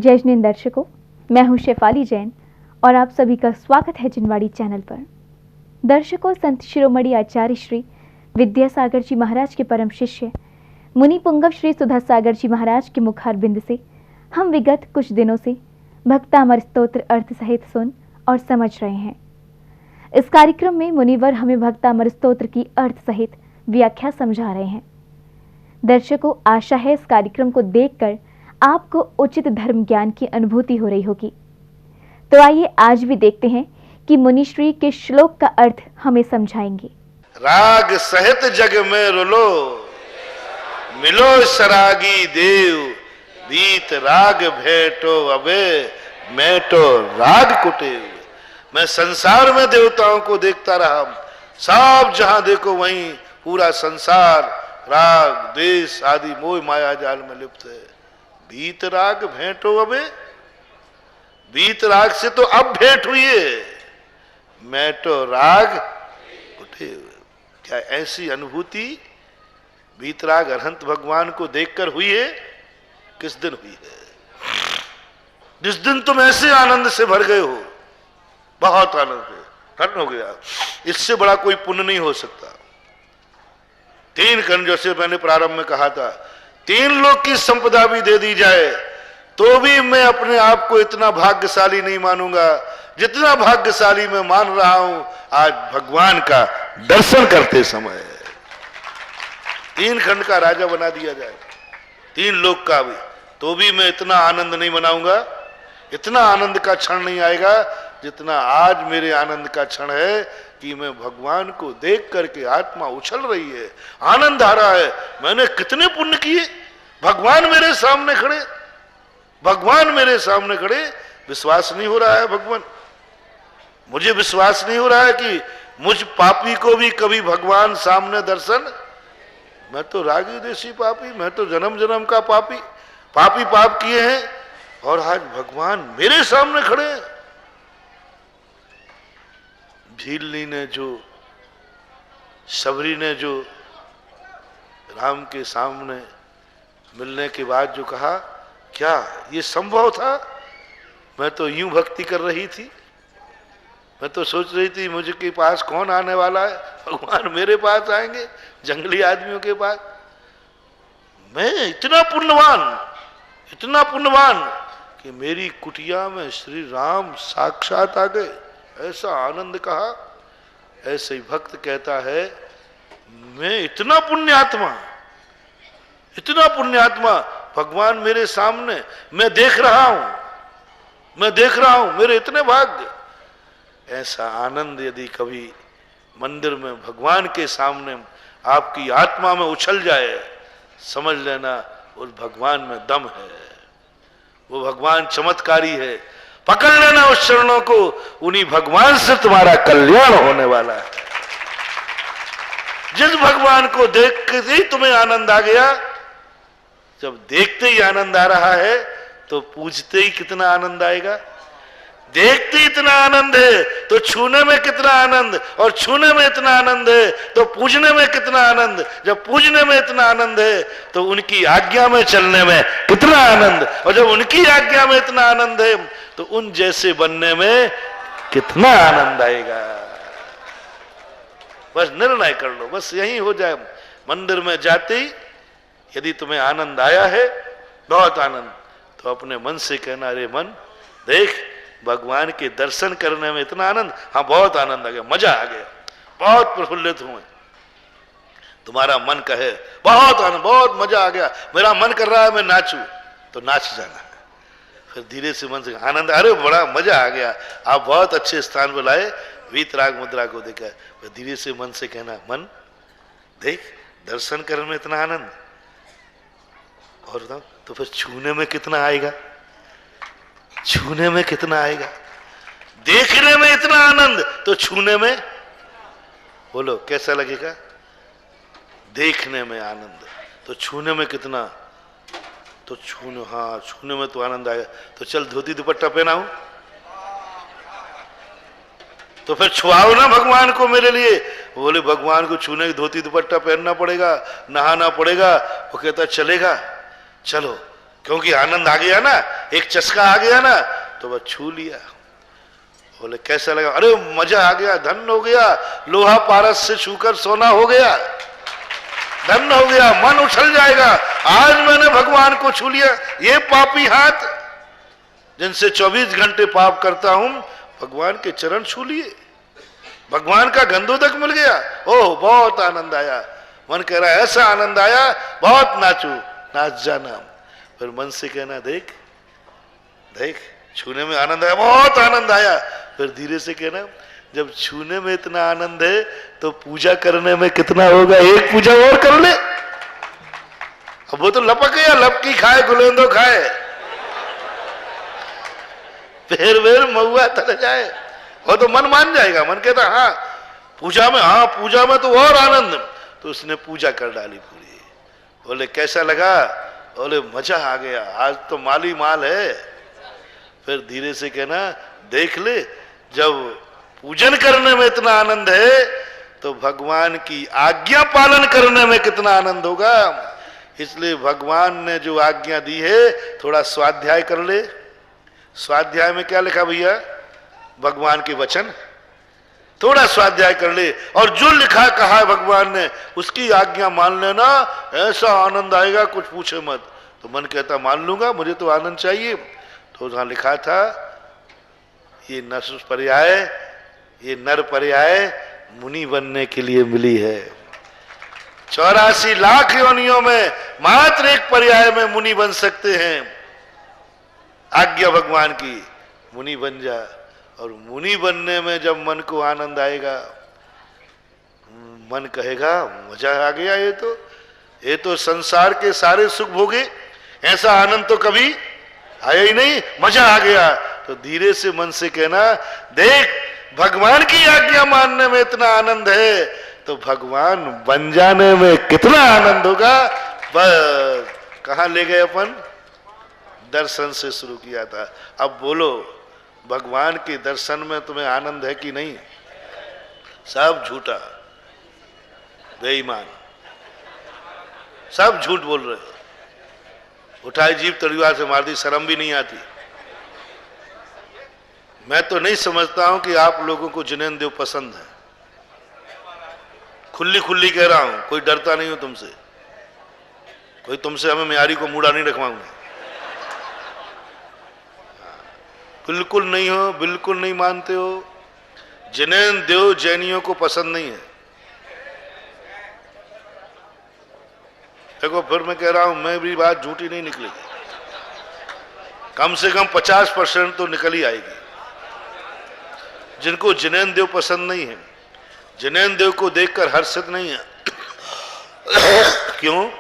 जय जिन दर्शकों, मैं हूं शेफाली जैन और आप सभी का स्वागत है जिनवाड़ी चैनल पर। दर्शकों, संत शिरोमणि आचार्य श्री विद्यासागर जी महाराज के परम शिष्य मुनि पुंगव श्री सुधा सागर जी महाराज के मुखारबिंद से हम विगत कुछ दिनों से भक्तामर स्तोत्र अर्थ सहित सुन और समझ रहे हैं। इस कार्यक्रम में मुनिवर हमें भक्तामर स्तोत्र की अर्थ सहित व्याख्या समझा रहे हैं। दर्शकों, आशा है इस कार्यक्रम को देखकर आपको उचित धर्म ज्ञान की अनुभूति हो रही होगी। तो आइए आज भी देखते हैं कि मुनिश्री के श्लोक का अर्थ हमें समझाएंगे। राग सहित जग में रुलो, मिलो सरागी देव, बीत राग भेटो अबे, मैटो राग कुटेव। मैं संसार में देवताओं को देखता रहा, सब जहां देखो वहीं पूरा संसार राग देश आदि मोह माया जाल में लिप्त है। बीत राग भेंटो अबे, बीत राग से तो अब भेंट हुई है, मैटो राग कुटेव। क्या ऐसी अनुभूति बीतराग अरहंत भगवान को देखकर हुई है? किस दिन हुई है? जिस दिन तुम ऐसे आनंद से भर गए हो, बहुत आनंद है, धन्य हो गया। इससे बड़ा कोई पुण्य नहीं हो सकता। 3 खंड, जैसे मैंने प्रारंभ में कहा था, 3 लोक की संपदा भी दे दी जाए तो भी मैं अपने आप को इतना भाग्यशाली नहीं मानूंगा जितना भाग्यशाली मैं मान रहा हूं आज भगवान का दर्शन करते समय। 3 खंड का राजा बना दिया जाए, 3 लोक का भी, तो भी मैं इतना आनंद नहीं मनाऊंगा, इतना आनंद का क्षण नहीं आएगा जितना आज मेरे आनंद का क्षण है कि मैं भगवान को देख करके आत्मा उछल रही है, आनंद आ रहा है। मैंने कितने पुण्य किए, भगवान मेरे सामने खड़े, भगवान मेरे सामने खड़े। विश्वास नहीं हो रहा है भगवान, मुझे विश्वास नहीं हो रहा है कि मुझ पापी को भी कभी भगवान सामने दर्शन। मैं तो रागी देशी पापी, मैं तो जन्म जन्म का पापी, पापी पाप किए हैं और आज भगवान मेरे सामने खड़े हैं। भीलनी ने जो, सबरी ने जो राम के सामने मिलने के बाद जो कहा, क्या ये संभव था? मैं तो यूं भक्ति कर रही थी, मैं तो सोच रही थी मुझे के पास कौन आने वाला है, भगवान मेरे पास आएंगे, जंगली आदमियों के पास। मैं इतना पुण्यवान कि मेरी कुटिया में श्री राम साक्षात आ गए, ऐसा आनंद कहा। ऐसे ही भक्त कहता है, मैं इतना पुण्यात्मा, भगवान मेरे सामने, मैं देख रहा हूं, मेरे इतने भाग्य। ऐसा आनंद यदि कभी मंदिर में भगवान के सामने आपकी आत्मा में उछल जाए, समझ लेना उस भगवान में दम है, वो भगवान चमत्कारी है। पकड़ लेना उस चरणों को, उन्हीं भगवान से तुम्हारा कल्याण होने वाला है। जिस भगवान को देखते ही तुम्हें आनंद आ गया, जब देखते ही आनंद आ रहा है तो पूजते ही कितना आनंद आएगा। देखते ही इतना आनंद है तो छूने में कितना आनंद, और छूने में इतना आनंद है तो पूजने में कितना आनंद। जब पूजने में इतना आनंद है तो उनकी आज्ञा में चलने में कितना आनंद, और जब उनकी आज्ञा में इतना आनंद है तो उन जैसे बनने में कितना आनंद आएगा। बस निर्णय कर लो, बस यही हो जाए। मंदिर में जाते ही यदि तुम्हें आनंद आया है, बहुत आनंद, तो अपने मन से कहना, अरे मन देख, भगवान के दर्शन करने में इतना आनंद, हाँ बहुत आनंद आ गया, मजा आ गया, बहुत प्रफुल्लित हूं। तुम्हारा मन कहे बहुत आनंद, बहुत मजा आ गया, मेरा मन कर रहा है मैं नाचूं, तो नाच जाना है। फिर धीरे से मन से आनंद, अरे बड़ा मजा आ गया, आप बहुत अच्छे स्थान पर लाए, वीतराग मुद्रा को देखा। फिर धीरे से मन से कहना, मन देख, दर्शन करने में इतना आनंद, और तो फिर छूने में कितना आएगा, छूने में कितना आएगा। देखने में इतना आनंद तो छूने में, बोलो कैसा लगेगा। देखने में आनंद तो छूने में कितना, तो छूने, हाँ छूने में तो आनंद आएगा। तो चल धोती दुपट्टा पहनाऊं, तो फिर छुआओ ना भगवान को मेरे लिए। बोले भगवान को छूने की धोती दुपट्टा पहनना पड़ेगा, नहाना पड़ेगा। वो कहता चलेगा, चलो, क्योंकि आनंद आ गया ना, एक चस्का आ गया ना तो बस छू लिया। बोले कैसा लगा? अरे मजा आ गया, धन्य हो गया, लोहा पारस से छूकर सोना हो गया, धन्य हो गया, मन उछल जाएगा, आज मैंने भगवान को छू लिया। ये पापी हाथ जिनसे 24 घंटे पाप करता हूं, भगवान के चरण छू लिए, भगवान का गंधोदक मिल गया। ओह बहुत आनंद आया। मन कह रहा है ऐसा आनंद आया, बहुत नाचू, नाच जाना। फिर मन से कहना देख देख छूने में आनंद आया, बहुत आनंद आया। फिर धीरे से कहना जब छूने में इतना आनंद है तो पूजा करने में कितना होगा, एक पूजा और कर ले। अब वो तो लपक गया, लपकी खाए गुलेंदो खाए, फिर महुआ तल जाए, वो तो मन मान जाएगा। मन कहता हाँ पूजा में तो और आनंद। तो उसने पूजा कर डाली पूरी। बोले कैसा लगा? बोले मजा आ गया, आज तो माली माल है। फिर धीरे से कहना देख ले, जब पूजन करने में इतना आनंद है तो भगवान की आज्ञा पालन करने में कितना आनंद होगा। इसलिए भगवान ने जो आज्ञा दी है थोड़ा स्वाध्याय कर ले। स्वाध्याय में क्या लिखा भैया? भगवान के वचन, थोड़ा स्वाध्याय कर ले और जो लिखा कहा है भगवान ने उसकी आज्ञा मान लेना, ऐसा आनंद आएगा कुछ पूछे मत। तो मन कहता मान लूंगा, मुझे तो आनंद चाहिए। तो वहां लिखा था ये नर पर्याय मुनि बनने के लिए मिली है। 84 लाख योनियों में मात्र एक पर्याय में मुनि बन सकते हैं। आज्ञा भगवान की, मुनि बन जा। और मुनि बनने में जब मन को आनंद आएगा, मन कहेगा मजा आ गया, ये तो संसार के सारे सुख भोगे, ऐसा आनंद तो कभी आया ही नहीं, मजा आ गया। तो धीरे से मन से कहना देख भगवान की आज्ञा मानने में इतना आनंद है तो भगवान बन जाने में कितना आनंद होगा। बस कहां ले गए अपन? दर्शन से शुरू किया था। अब बोलो भगवान के दर्शन में तुम्हें आनंद है कि नहीं? सब झूठा, बेईमान, सब झूठ बोल रहे। उठाई जीभ तलवार से मार दी, शर्म भी नहीं आती। मैं तो नहीं समझता हूं कि आप लोगों को जिनेंद्र देव पसंद है। खुली खुली कह रहा हूं, कोई डरता नहीं हो तुमसे, कोई तुमसे हमें म्यारी को मुड़ा नहीं रखवाऊंगा। बिल्कुल नहीं हो, बिल्कुल नहीं मानते हो। जिनेंद्र देव जैनियों को पसंद नहीं है। देखो फिर मैं कह रहा हूं, मैं भी बात झूठी नहीं निकलेगी, कम से कम 50% तो निकल ही आएगी। जिनको जिनेंद्र देव पसंद नहीं है, जिनेंद्र देव को देखकर हर्षित नहीं है। क्यों?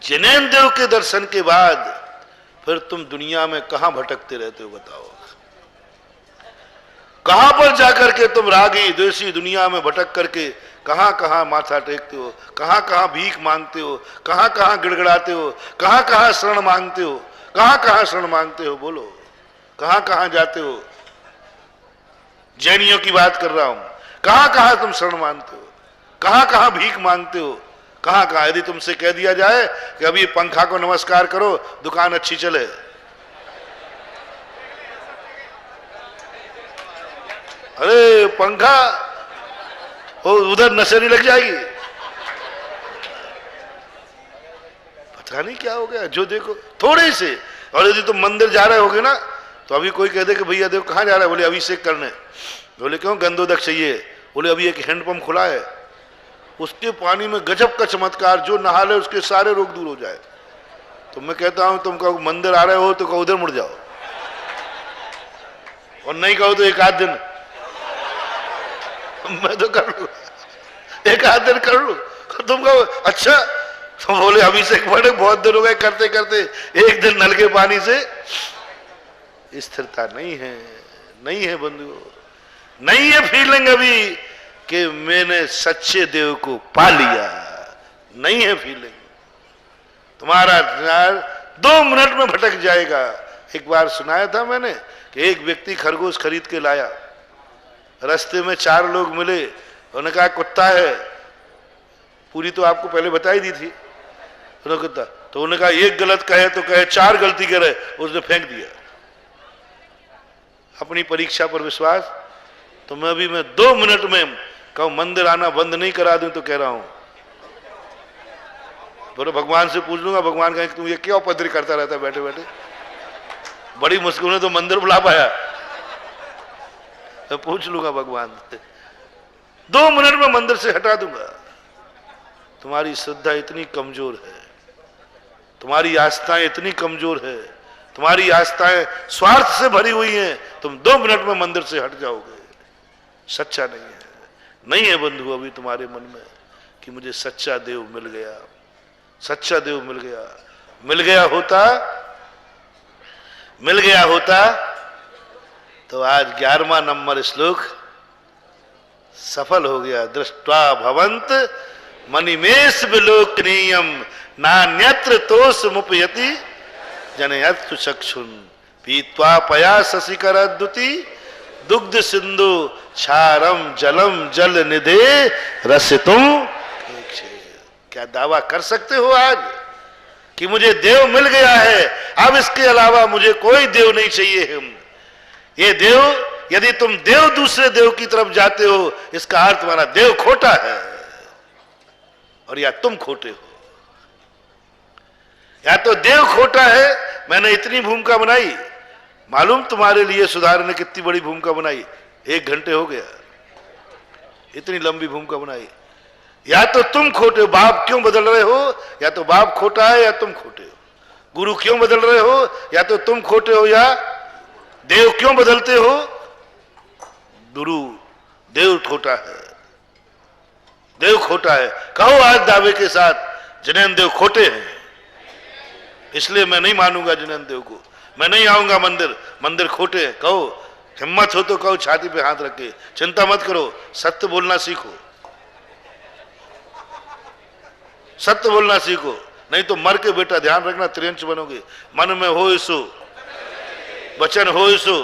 जिनेंद्र देव के दर्शन के बाद फिर तुम दुनिया में कहां भटकते रहते हो बताओ? कहां पर जाकर के तुम रागी द्वेषी दुनिया में भटक करके कहां कहां माथा टेकते हो, कहां कहां भीख मांगते हो, कहां कहां गिड़गिड़ाते हो, कहां कहां शरण मांगते हो, कहां कहां शरण मांगते हो? बोलो कहां कहां जाते हो? जैनियों की बात कर रहा हूं। कहां कहां तुम शरण मांगते हो, कहां कहां भीख मांगते हो, कहां कहां? यदि तुमसे कह दिया जाए कि अभी पंखा को नमस्कार करो, दुकान अच्छी चले, अरे पंखा वो उधर नशेरी लग जाएगी, पता नहीं क्या हो गया। जो देखो थोड़े से। और यदि तुम मंदिर जा रहे होगे ना तो अभी कोई कह दे कि भैया देखो कहां जा रहा है? बोले अभिषेक करने। बोले क्यों? गंधोदक चाहिए। बोले अभी एक हैंडपंप खुला है, उसके पानी में गजब का चमत्कार, जो नहा ले उसके सारे रोग दूर हो जाए। तो मैं कहता हूं तुम कहो मंदिर आ रहे हो तो कहो उधर मुड़ जाओ, और नहीं कहो तो एक आध दिन मैं तो कर लू, एक आध दिन कर लू। तुम कहो अच्छा, तो बोले अभिषेक बड़े बहुत दिन हो गए करते करते, एक दिन नल के पानी से स्थिरता नहीं है, नहीं है बंधुओं, नहीं है फीलिंग अभी कि मैंने सच्चे देव को पा लिया, नहीं है फीलिंग। तुम्हारा ध्यान 2 मिनट में भटक जाएगा। एक बार सुनाया था मैंने कि एक व्यक्ति खरगोश खरीद के लाया, रास्ते में 4 लोग मिले, उन्होंने कहा कुत्ता है, पूरी तो आपको पहले बताई दी थी। उन्होंने कुत्ता, तो उन्होंने कहा एक गलत कहे तो कहे, चार गलती करे, उसने फेंक दिया। अपनी परीक्षा पर विश्वास। तो मैं 2 मिनट में कहूं मंदिर आना बंद नहीं करा दूं तो कह रहा हूं, बोलो भगवान से पूछ लूंगा, भगवान कहें तुम ये क्या उपद्रव करता रहता बैठे बैठे, बड़ी मुश्किल ने तो मंदिर बुला पाया, तो पूछ लूंगा भगवान से, 2 मिनट में मंदिर से हटा दूंगा। तुम्हारी श्रद्धा इतनी कमजोर है, तुम्हारी आस्थाएं इतनी कमजोर है, तुम्हारी आस्थाएं स्वार्थ से भरी हुई हैं, तुम 2 मिनट में मंदिर से हट जाओगे। सच्चा नहीं है, नहीं है बंधु अभी तुम्हारे मन में कि मुझे सच्चा देव मिल गया, सच्चा देव मिल गया। मिल गया होता तो आज 11वां नंबर श्लोक सफल हो गया। दृष्ट्वा भवंत मनिमेष विलोकनीयम नान्यत्र तोष मुपयति जनयत्सु चक्षुन पीत्वा पया शशिकर द्युति दुग्ध सिंधु क्षारम जलम जल निधे रसितुम। क्या दावा कर सकते हो आज कि मुझे देव मिल गया है, अब इसके अलावा मुझे कोई देव नहीं चाहिए। ये देव, यदि तुम देव दूसरे देव की तरफ जाते हो, इसका अर्थ तुम्हारा देव खोटा है और या तुम खोटे हो। या तो देव खोटा है, मैंने इतनी भूमिका बनाई, मालूम तुम्हारे लिए सुधार ने कितनी बड़ी भूमिका बनाई, 1 घंटे हो गया, इतनी लंबी भूमिका बनाई। या तो तुम खोटे हो, बाप क्यों बदल रहे हो, या तो बाप खोटा है या तुम खोटे हो। गुरु क्यों बदल रहे हो, या तो तुम खोटे हो या देव क्यों बदलते हो, गुरु देव खोटा है, देव खोटा है। कहो आज दावे के साथ जिनेंद्र देव खोटे हैं, इसलिए मैं नहीं मानूंगा जिनेंद्र देव को, मैं नहीं आऊंगा मंदिर, मंदिर खोटे हैं। कहो, हिम्मत हो तो कहो, छाती पे हाथ रख के, चिंता मत करो, सत्य बोलना सीखो, सत्य बोलना सीखो, नहीं तो मर के बेटा ध्यान रखना त्रियंच बनोगे। मन में हो इसो वचन हो इसो,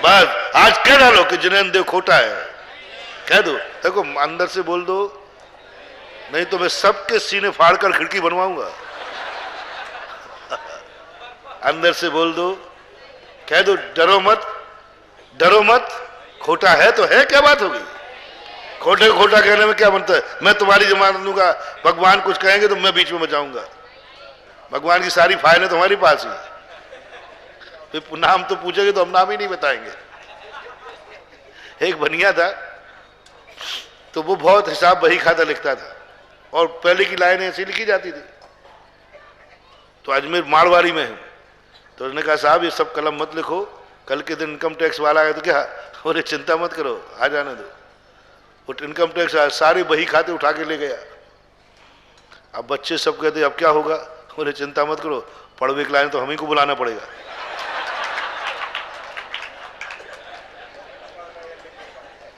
बस आज कह डालो कि जिनेंद्र देव खोटा है, कह दो। देखो अंदर से बोल दो, नहीं तो मैं सबके सीने फाड़कर खिड़की बनवाऊंगा। अंदर से बोल दो, कह दो, डरो मत, डरो मत, खोटा है तो है, क्या बात होगी, खोटे खोटा कहने में क्या बनता है। मैं तुम्हारी जमानत दूंगा, भगवान कुछ कहेंगे तो मैं बीच में बचाऊंगा, भगवान की सारी फाइलें तुम्हारी पास ही, तो नाम तो पूछेंगे तो हम नाम ही नहीं बताएंगे। एक बनिया था, तो वो बहुत हिसाब बही खाता लिखता था, और पहले की लाइन ऐसी लिखी जाती थी। तो अजमेर मारवाड़ी में है, तो उसने कहा साहब ये सब कलम मत लिखो, कल के दिन इनकम टैक्स वाला आया तो क्या, और चिंता मत करो, आ जाने दो। वो इनकम टैक्स सारे बही खाते उठा के ले गया। अब बच्चे सब कहते अब क्या होगा, बोले चिंता मत करो, पढ़वे के लाइन तो हम ही को बुलाना पड़ेगा।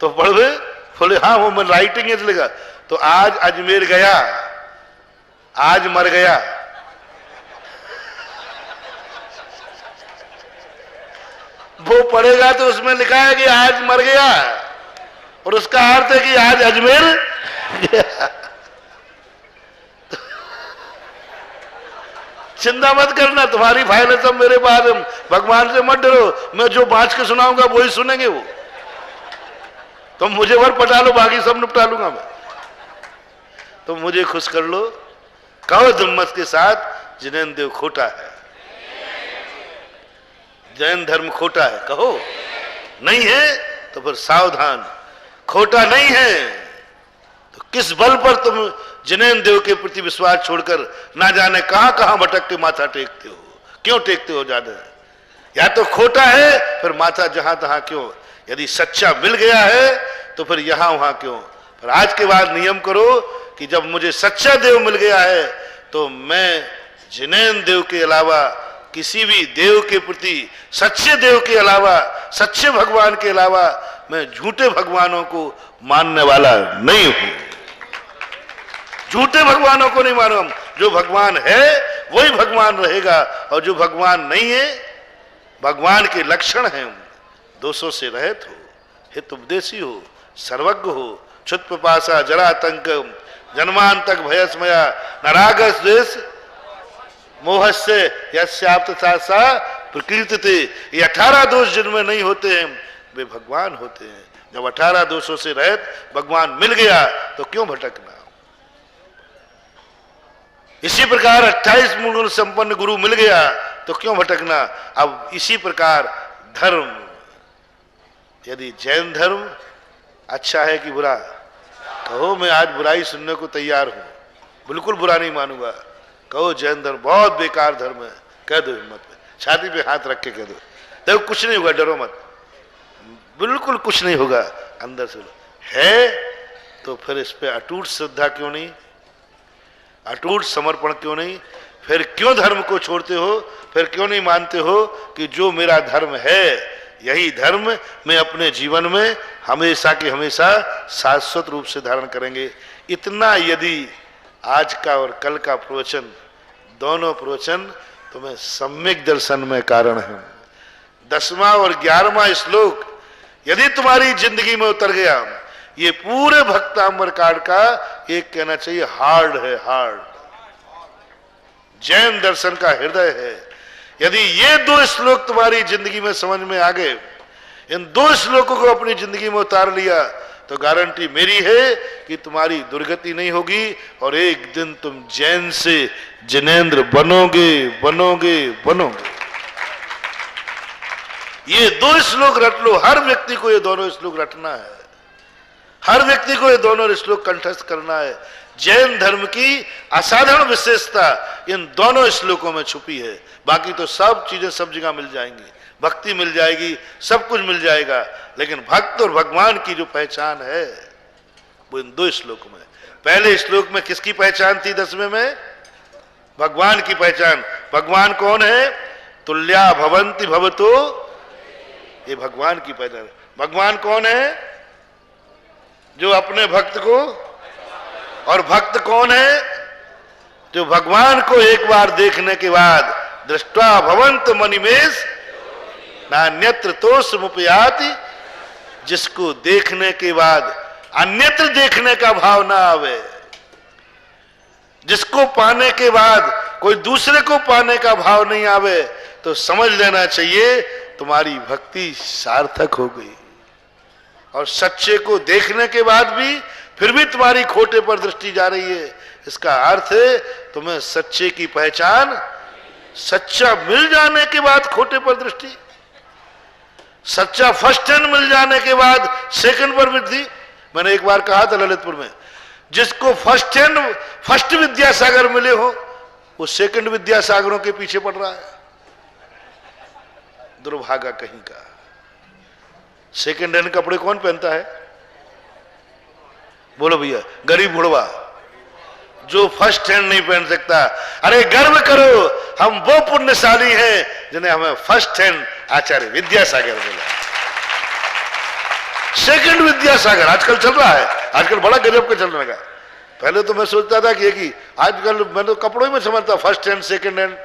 तो पढ़वे, बोले हाँ वो मैं राइटिंग लिखा। तो आज अजमेर गया, आज मर गया, वो पढ़ेगा तो उसमें लिखा है कि आज मर गया, और उसका अर्थ है कि आज अजमेर गया। चिंता मत करना, तुम्हारी फाइल सब मेरे पास, भगवान से मत डरो, मैं जो बाँच के सुनाऊंगा वही सुनेंगे वो। तुम मुझे भर पटा लो, बाकी सब निपटा लूंगा मैं, तुम मुझे खुश कर लो। कहो हिम्मत के साथ जिनेंद्र देव खोटा है, जैन धर्म खोटा है, कहो नहीं है तो फिर सावधान, खोटा नहीं है तो किस बल पर तुम जिनेंद्र देव के प्रति विश्वास छोड़कर ना जाने कहां कहां भटक के माथा टेकते हो, क्यों टेकते हो ज्यादा। या तो खोटा है फिर माथा जहां तहां क्यों, यदि सच्चा मिल गया है तो फिर यहां वहां क्यों। पर आज के बाद नियम करो कि जब मुझे सच्चा देव मिल गया है तो मैं जिनेंद्र देव के अलावा किसी भी देव के प्रति, सच्चे देव के अलावा, सच्चे भगवान के अलावा मैं झूठे भगवानों को मानने वाला नहीं हूं। झूठे भगवानों को नहीं मानो, जो भगवान है वही भगवान रहेगा, और जो भगवान नहीं है, भगवान के लक्षण हैं, दोषों से रहित हो, हित उपदेशी हो, सर्वज्ञ हो, क्षुत पिपासा जरातंक जन्मांतक भयस्मया न रागस द्वेष मोहस्य यस्याप्त सा प्रकृति। ये 18 दोष जिनमें नहीं होते हैं वे भगवान होते हैं। जब 18 दोषों से रहित भगवान मिल गया तो क्यों भटकना। इसी प्रकार 28 गुण संपन्न गुरु मिल गया तो क्यों भटकना। अब इसी प्रकार धर्म, यदि जैन धर्म अच्छा है कि बुरा, कहो मैं आज बुराई सुनने को तैयार हूं, बिल्कुल बुरा नहीं मानूंगा। कहो जैन धर्म बहुत बेकार धर्म है, कह दो हिम्मत में, छाती पे हाथ रख के कह दो, देखो कुछ नहीं होगा, डरो मत, बिल्कुल कुछ नहीं होगा। अंदर से है तो फिर इस पे अटूट श्रद्धा क्यों नहीं, अटूट समर्पण क्यों नहीं। फिर क्यों धर्म को छोड़ते हो, फिर क्यों नहीं मानते हो कि जो मेरा धर्म है यही धर्म मैं अपने जीवन में हमेशा के हमेशा शाश्वत रूप से धारण करेंगे। इतना यदि आज का और कल का प्रवचन, दोनों प्रवचन तुम्हें सम्यक दर्शन में कारण है। 10वां और 11वां श्लोक यदि तुम्हारी जिंदगी में उतर गया, ये पूरे भक्तांबर कांड का एक कहना चाहिए हार्ड है, हार्ड जैन दर्शन का हृदय है। यदि ये 2 श्लोक तुम्हारी जिंदगी में समझ में आ गए, इन 2 श्लोकों को अपनी जिंदगी में उतार लिया, तो गारंटी मेरी है कि तुम्हारी दुर्गति नहीं होगी और एक दिन तुम जैन से जिनेंद्र बनोगे, बनोगे, बनोगे। ये 2 श्लोक रट लो, हर व्यक्ति को ये दोनों श्लोक रटना है, हर व्यक्ति को ये दोनों श्लोक कंठस्थ करना है। जैन धर्म की असाधारण विशेषता इन दोनों श्लोकों में छुपी है। बाकी तो सब चीजें सब जगह मिल जाएंगी, भक्ति मिल जाएगी, सब कुछ मिल जाएगा, लेकिन भक्त और भगवान की जो पहचान है वो इन 2 श्लोकों में। पहले श्लोक में किसकी पहचान थी, 10वें में भगवान की पहचान। भगवान कौन है, तुल्या भवंति भवतो, ये भगवान की पहचान। भगवान कौन है, जो अपने भक्त को, और भक्त कौन है, जो भगवान को एक बार देखने के बाद दृष्टा भवंत मनिमेष नान्यत्र तोषमुपयाति, जिसको देखने के बाद अन्यत्र देखने का भाव ना आवे, जिसको पाने के बाद कोई दूसरे को पाने का भाव नहीं आवे, तो समझ लेना चाहिए तुम्हारी भक्ति सार्थक हो गई। और सच्चे को देखने के बाद भी फिर भी तुम्हारी खोटे पर दृष्टि जा रही है, इसका अर्थ है तुम्हें सच्चे की पहचान, सच्चा मिल जाने के बाद खोटे पर दृष्टि, सच्चा फर्स्ट हैंड मिल जाने के बाद सेकंड पर वृद्धि। मैंने एक बार कहा था ललितपुर में, जिसको फर्स्ट हैंड फर्स्ट विद्यासागर मिले हो वो सेकंड विद्यासागरों के पीछे पड़ रहा है। दुर्भागा कहीं का। सेकंड हैंड कपड़े कौन पहनता है, बोलो भैया, गरीब बुढ़वा जो फर्स्ट हैंड नहीं पहन सकता। अरे गर्व करो, हम वो पुण्यशाली हैं जिन्हें हमें फर्स्ट हैंड आचार्य विद्यासागर मिला। सेकंड विद्यासागर आजकल चल रहा है, आजकल बड़ा गजब का चलने लगा। पहले तो मैं सोचता था कि आजकल मैं तो कपड़ों में समझता फर्स्ट हैंड सेकंड हैंड,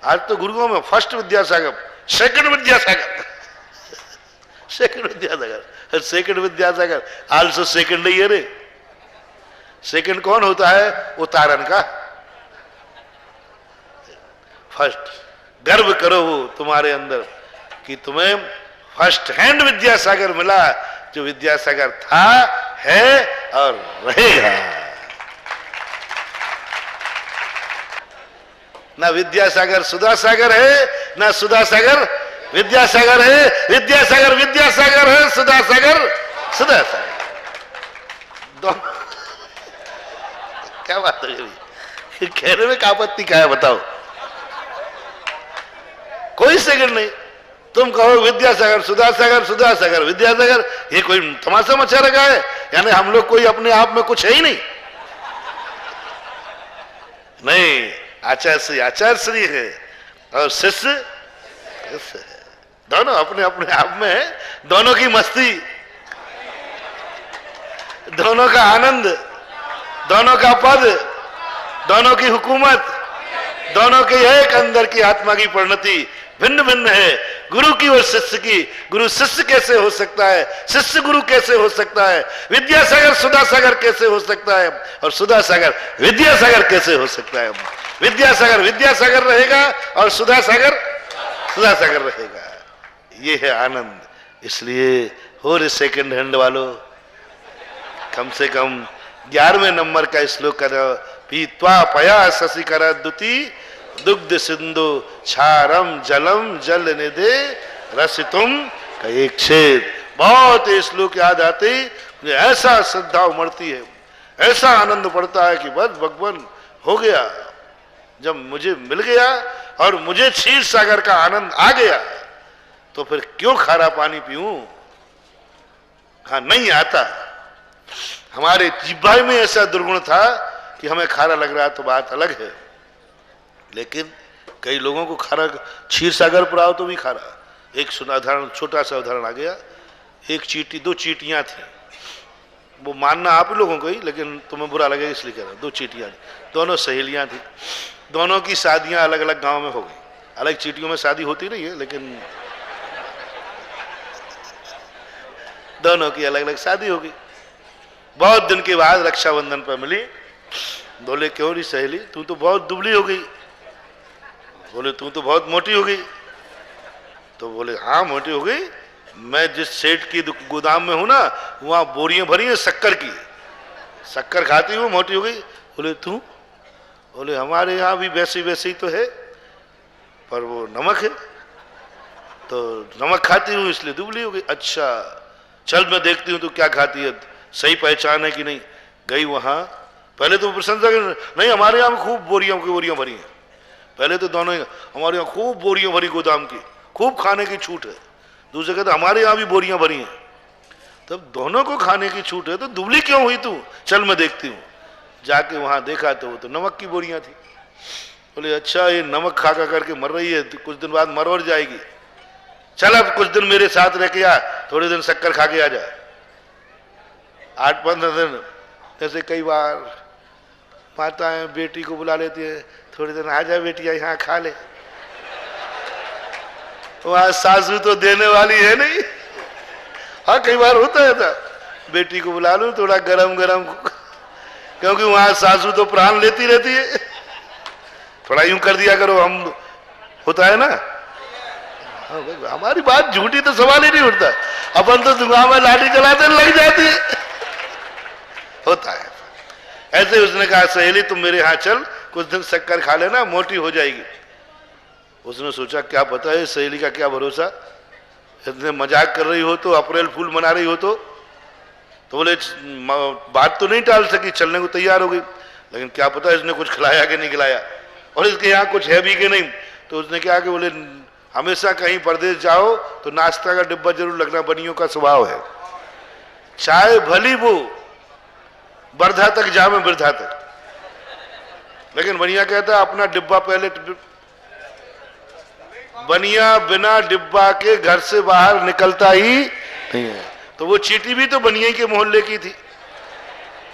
आज तो गुरुओं में first Vidyasagar, second Vidyasagar, second Vidyasagar, second Vidyasagar also second ही है रे। सेकंड कौन होता है, उतारन का। फर्स्ट गर्व करो वो तुम्हारे अंदर कि तुम्हें फर्स्ट हैंड विद्यासागर मिला, जो विद्यासागर था, है और रहेगा। ना विद्यासागर सुधासागर है, ना सुधासागर विद्यासागर है, विद्यासागर विद्यासागर है, सुधासागर सुधासागर। क्या बात है, कहने में क्या आपत्ति क्या है बताओ, कोई सेकंड नहीं। तुम कहो विद्यासागर सुधासागर सुधासागर विद्यासागर, ये कोई तमाशा मचा रखा है, यानी हम लोग कोई अपने आप में कुछ है ही नहीं। नहीं, आचार्य श्री है और शिष्य है, दोनों अपने अपने आप में है। दोनों की मस्ती, दोनों का आनंद, दोनों का पद, दोनों की हुकूमत, दोनों के एक अंदर की आत्मा की परिणति भिन्न भिन्न है। गुरु की और शिष्य की। गुरु शिष्य कैसे हो सकता है, शिष्य गुरु कैसे हो सकता है, विद्यासागर सुधासागर कैसे हो सकता है, और सुधासागर विद्यासागर कैसे हो सकता है। विद्यासागर विद्यासागर रहेगा और सुधासागर सुधासागर रहेगा। ये है आनंद। इसलिए हो रे सेकंड हैंड वालों, कम से कम 11वें नंबर का श्लोक करो। पीत्वा पया शशिकर दुति दुग्ध सिंधु क्षारम जलम जल निधे रसितुम कयेक्षेद। बहुत श्लोक याद आते मुझे ऐसा श्रद्धा उमड़ती है, ऐसा आनंद पड़ता है कि बस भगवान हो गया। जब मुझे मिल गया और मुझे क्षीर सागर का आनंद आ गया तो फिर क्यों खारा पानी पीऊं। हाँ, नहीं आता। हमारे जिह्वा में ऐसा दुर्गुण था कि हमें खारा लग रहा तो बात अलग है, लेकिन कई लोगों को खारा, क्षीर सागर पर आओ तो भी खारा। एक उदाहरण, छोटा सा उदाहरण आ गया। एक चींटी, 2 चींटियां थी, वो मानना आप लोगों को ही, लेकिन तुम्हें बुरा लगेगा इसलिए कह रहा हूं। 2 चींटियां, दोनों सहेलियां थी। दोनों की शादियां अलग अलग गांव में हो गई। अलग चींटियों में शादी होती नहीं है, लेकिन दोनों की अलग अलग शादी हो गई। बहुत दिन के बाद रक्षाबंधन पर मिली। बोले क्यों रही सहेली, तू तो बहुत दुबली हो गई। बोले तू तो बहुत मोटी हो गई। तो बोले हाँ मोटी हो गई, मैं जिस सेठ की गोदाम में हूं ना, वहां बोरियां भरी हैं शक्कर की, शक्कर खाती हूँ, मोटी हो गई। बोले तू? बोले हमारे यहाँ भी वैसी वैसी तो है, पर वो नमक है, तो नमक खाती हूँ इसलिए दुबली हो गई। अच्छा चल मैं देखती हूँ तो क्या खाती है, सही पहचान है कि नहीं। गई वहां, पहले तो प्रशंसा नहीं, हमारे यहाँ खूब बोरियां की बोरियां भरी हैं। पहले तो दोनों ही, हमारे यहाँ खूब बोरियां भरी गोदाम की, खूब खाने की छूट है। दूसरे कहते हमारे यहाँ भी बोरियां भरी हैं। तब दोनों को खाने की छूट है तो दुबली क्यों हुई तू, चल मैं देखती हूँ। जाके वहां देखा तो वो तो नमक की बोरियां थी। बोले अच्छा ये नमक खा खा करके मर रही है, तो कुछ दिन बाद मर और जाएगी। चल अब कुछ दिन मेरे साथ रह के आ, थोड़े दिन शक्कर खा के आ जा। 8-15 दिन, जैसे कई बार माताएं बेटी को बुला लेती है, थोड़े दिन आ जा बेटिया यहाँ खा ले। वहां सासू तो देने वाली है नहीं। हाँ कई बार होता है था, बेटी को बुला लूं थोड़ा गरम गरम, क्योंकि वहां सासू तो प्राण लेती रहती है। थोड़ा यूं कर दिया करो, हम होता है ना। हमारी बात झूठी तो सवाल ही नहीं उठता, अपन तो दुआ में लाठी चलाते लग जाती है, होता है। ऐसे उसने कहा सहेली तुम मेरे यहाँ चल, कुछ दिन शक्कर खा लेना, मोटी हो जाएगी। उसने सोचा क्या पता है सहेली का क्या भरोसा, इतने मजाक कर रही हो तो, अप्रैल फूल मना रही हो तो बोले बात तो नहीं टाल सकी, चलने को तैयार हो गई। लेकिन क्या पता इसने कुछ खिलाया कि नहीं खिलाया, और इसके यहाँ कुछ है भी कि नहीं। तो उसने क्या कि बोले हमेशा कहीं परदेश जाओ तो नाश्ता का डिब्बा जरूर लगना, बनियों का स्वभाव है। चाय भली वो वर्धा तक जावे, वृद्धा तक, लेकिन बनिया कहता है अपना डिब्बा पहले। बनिया बिना डिब्बा के घर से बाहर निकलता ही नहीं है। तो वो चींटी भी तो बनिया के मोहल्ले की थी।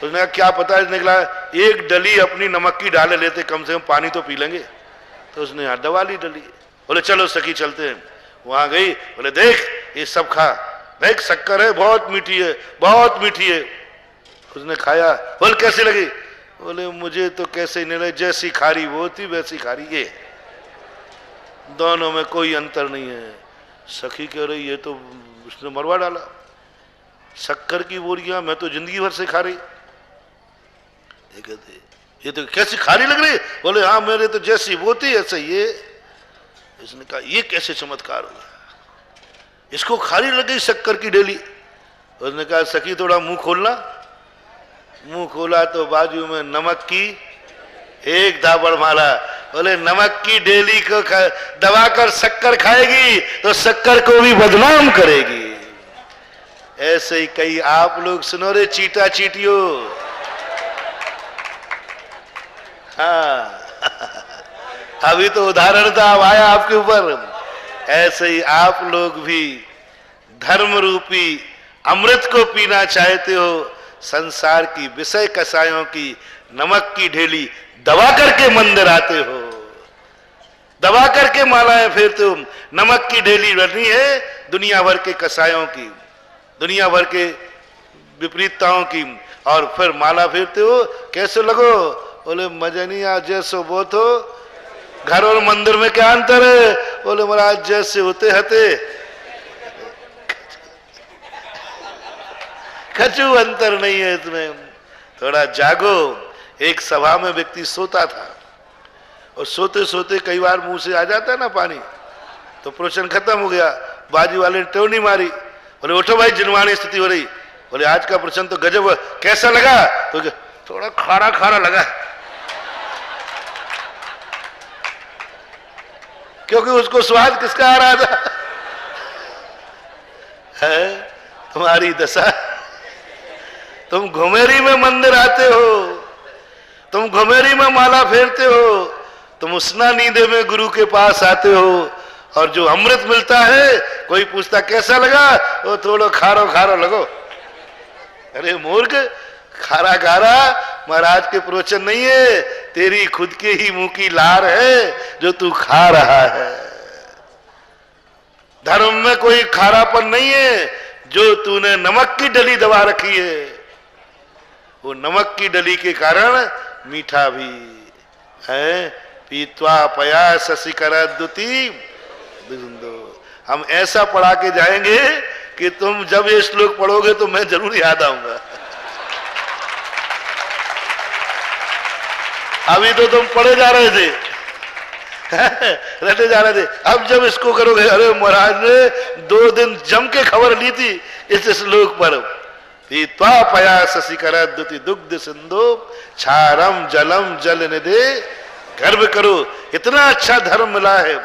तो उसने क्या पता निकला, एक डली अपनी नमक की डाले लेते, कम से कम पानी तो पी लेंगे। तो उसने यहाँ दबा ली डली। बोले चलो सखी चलते हैं। वहां गई, बोले देख ये सब खा, देख शक्कर है, बहुत मीठी है, बहुत मीठी है। उसने खाया, बोल कैसी लगी? बोले मुझे तो कैसे नहीं लगी, जैसी खारी वो थी वैसी खारी ये, दोनों में कोई अंतर नहीं है। सखी कह रही ये तो उसने मरवा डाला, शक्कर की बोरियां मैं तो जिंदगी भर से खा रही। ये कहते ये तो कैसी खारी लग रही? बोले हाँ मेरे तो जैसी वो थी ऐसे ये। इसने कहा ये कैसे चमत्कार हो गया, इसको खारी लग गई शक्कर की डेली। उसने कहा सखी थोड़ा मुंह खोलना। मुंह खोला तो बाजू में नमक की एक दाबड़ मारा। बोले नमक की डेली को दबाकर शक्कर खाएगी तो शक्कर को भी बदनाम करेगी। ऐसे ही कई आप लोग सुनो रे चीटा चीटियों। हाँ अभी तो उदाहरण था, अब आया आपके ऊपर। ऐसे ही आप लोग भी धर्म रूपी अमृत को पीना चाहते हो, संसार की विषय कसायों की नमक की ढेली दबा करके मंदिर आते हो। दबा करके मालाएं फेरते हो। नमक की डेली रनी है दुनिया भर के कसायों की, दुनिया भर के विपरीतताओं की, और फिर माला फेरते हो। कैसे लगो? बोले मजा नहीं आ, जैसो वो तो घर और मंदिर में क्या अंतर है? बोले महाराज जैसे होते हते कछु अंतर नहीं है इसमें, थोड़ा जागो। एक सभा में व्यक्ति सोता था और सोते सोते कई बार मुंह से आ जाता है ना पानी, तो प्रवचन खत्म हो गया, बाजी वाले ने टोनी मारी, बोले उठो भाई जिनवाणी स्थिति हो रही। बोले आज का प्रवचन तो गजब, कैसा लगा? तो थोड़ा खारा खारा लगा, क्योंकि उसको स्वाद किसका आ रहा था? है तुम्हारी दशा। तुम घुमेरी में मंदिर आते हो, तुम घुमेरी में माला फेरते हो, तुम उसना नींदे में गुरु के पास आते हो, और जो अमृत मिलता है कोई पूछता कैसा लगा? वो थोड़ा खारो खारो लगो। अरे मूर्ख, खारा खारा महाराज के प्रवचन नहीं है, तेरी खुद के ही मुंह की लार है जो तू खा रहा है। धर्म में कोई खारापन नहीं है, जो तूने नमक की डली दबा रखी है, वो नमक की डली के कारण मीठा भी है। पीत्वा पया शशिकर द्युति। हम ऐसा पढ़ा के जाएंगे कि तुम जब ये श्लोक पढ़ोगे तो मैं जरूर याद आऊंगा। अभी तो तुम पढ़े जा रहे थे रटे जा रहे थे, अब जब इसको करोगे, अरे महाराज ने 2 दिन जम के खबर ली थी इस श्लोक पर। पीत्वा पया शशिकर द्युति दुग्ध सिंधु क्षारम जलम जल निधे। गर्व करो, इतना अच्छा धर्म मिला है,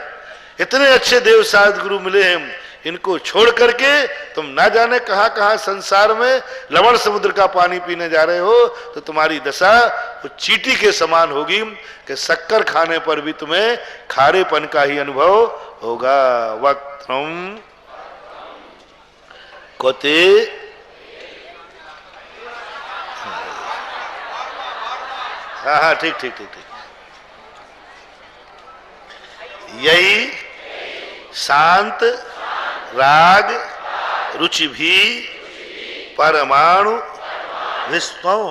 इतने अच्छे देव साध गुरु मिले हैं, इनको छोड़ करके तुम ना जाने कहां कहां संसार में लवण समुद्र का पानी पीने जा रहे हो, तो तुम्हारी दशा वो चींटी के समान होगी कि शक्कर खाने पर भी तुम्हें खारेपन का ही अनुभव होगा। वक्त्रम कोते हाँ ठीक ठीक ठीक ठीक, यही शांत राग रुचि भी परमाणु विस्मौ।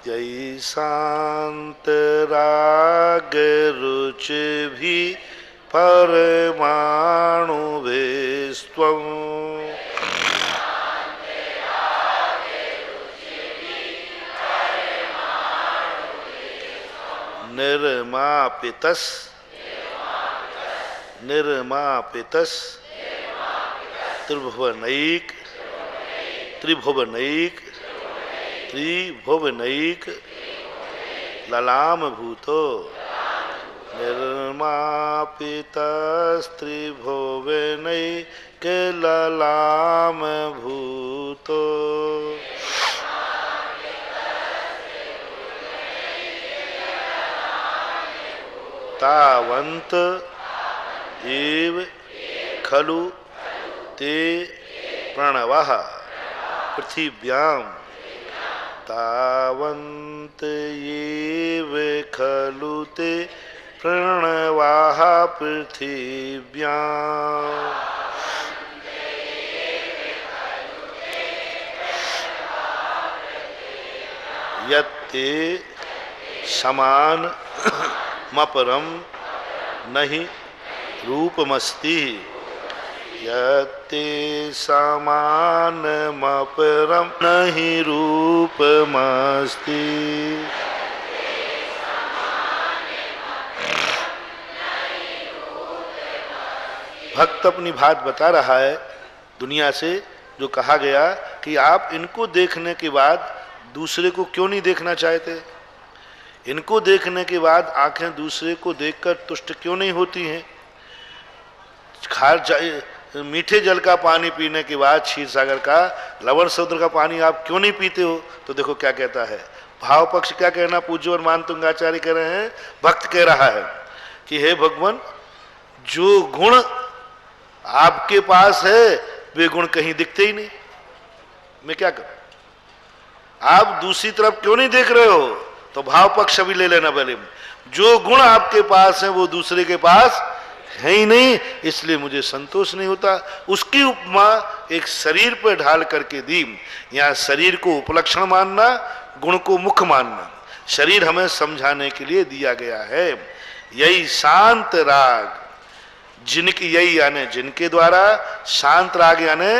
यही शांत राग रुचि भी परमाणु विस्मौ। निर्मापितस निर्मापितस त्रिभुवनैक त्रिभुवनैक त्रिभुवनैक ललाम भूतो। निर्मापितस त्रिभुवनैक ललाम भूतो। तावंत एव खलु ते प्रणवः पृथिव्यां। तावंत एव खलु ते प्रणवः पृथिव्यां। यत्ते समान मपरम नहीं रूपमस्ति। यत्ते समान मपरम नहीं रूपमस्ति। भक्त अपनी बात बता रहा है दुनिया से, जो कहा गया कि आप इनको देखने के बाद दूसरे को क्यों नहीं देखना चाहते, इनको देखने के बाद आंखें दूसरे को देखकर तुष्ट क्यों नहीं होती हैं, मीठे जल का पानी पीने के बाद क्षीर सागर का लवण समुद्र का पानी आप क्यों नहीं पीते हो। तो देखो क्या कहता है भाव पक्ष, क्या कहना पूज्य और मानतुंग आचार्य कह रहे हैं, भक्त कह रहा है कि हे भगवान, जो गुण आपके पास है वे गुण कहीं दिखते ही नहीं, मैं क्या करूं। आप दूसरी तरफ क्यों नहीं देख रहे हो, तो भाव पक्ष भी ले लेना पहले। जो गुण आपके पास है वो दूसरे के पास है ही नहीं, इसलिए मुझे संतोष नहीं होता। उसकी उपमा एक शरीर पर ढाल करके दी। यहाँ शरीर को उपलक्षण मानना, गुण को मुख्य मानना, शरीर हमें समझाने के लिए दिया गया है। यही शांत राग, जिनकी यही यानी जिनके द्वारा शांत राग यानी